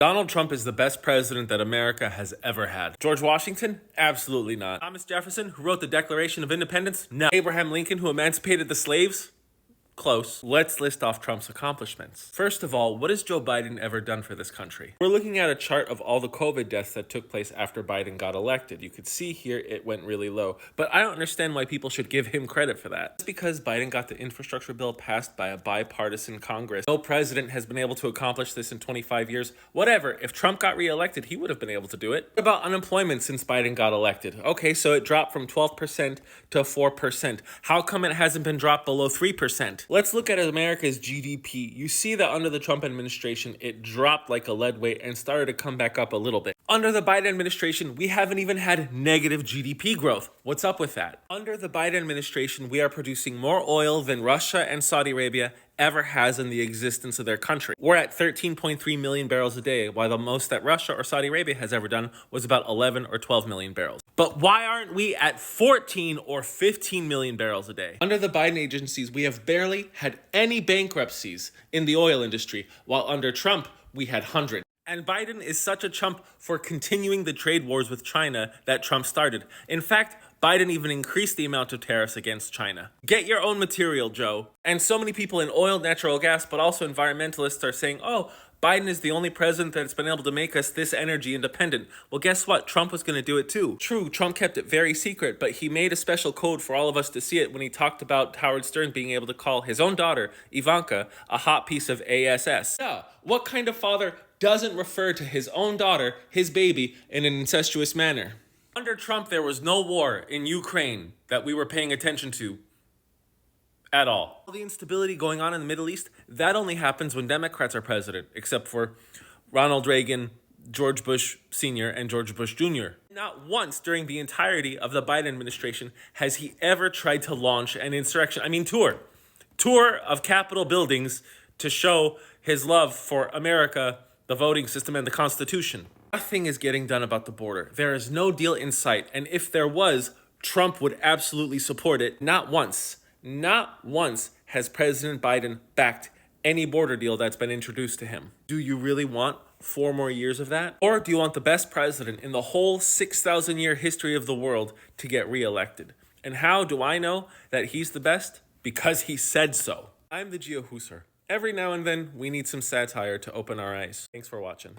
Donald Trump is the best president that America has ever had. George Washington? Absolutely not. Thomas Jefferson, who wrote the Declaration of Independence? No. Abraham Lincoln, who emancipated the slaves? Close. Let's list off Trump's accomplishments. First of all, what has Joe Biden ever done for this country? We're looking at a chart of all the COVID deaths that took place after Biden got elected. You could see here it went really low, but I don't understand why people should give him credit for that. It's because Biden got the infrastructure bill passed by a bipartisan Congress. No president has been able to accomplish this in 25 years. Whatever, if Trump got reelected, he would have been able to do it. What about unemployment since Biden got elected? Okay, so it dropped from 12% to 4%. How come it hasn't been dropped below 3%? Let's look at America's GDP. You see that under the Trump administration, it dropped like a lead weight and started to come back up a little bit. Under the Biden administration, we haven't even had negative GDP growth. What's up with that? Under the Biden administration, we are producing more oil than Russia and Saudi Arabia ever has in the existence of their country. We're at 13.3 million barrels a day, while the most that Russia or Saudi Arabia has ever done was about 11 or 12 million barrels. But why aren't we at 14 or 15 million barrels a day? Under the Biden agencies, we have barely had any bankruptcies in the oil industry, while under Trump, we had hundreds. And Biden is such a chump for continuing the trade wars with China that Trump started. In fact, Biden even increased the amount of tariffs against China. Get your own material, Joe. And so many people in oil, natural gas, but also environmentalists are saying, oh, Biden is the only president that's been able to make us this energy independent. Well, guess what? Trump was going to do it too. True, Trump kept it very secret, but he made a special code for all of us to see it when he talked about Howard Stern being able to call his own daughter, Ivanka, a hot piece of ASS. Yeah, what kind of father doesn't refer to his own daughter, his baby, in an incestuous manner? Under Trump, there was no war in Ukraine that we were paying attention to at all. All the instability going on in the Middle East, that only happens when Democrats are president, except for Ronald Reagan, George Bush Sr., and George Bush Jr. Not once during the entirety of the Biden administration has he ever tried to launch an insurrection. Tour of Capitol buildings to show his love for America, the voting system, and the Constitution. Nothing is getting done about the border. There is no deal in sight, and if there was, Trump would absolutely support it. Not once has President Biden backed any border deal that's been introduced to him. Do you really want 4 more years of that? Or do you want the best president in the whole 6,000-year history of the world to get reelected? And how do I know that he's the best? Because he said so. I'm the Geo Husser. Every now and then, we need some satire to open our eyes. Thanks for watching.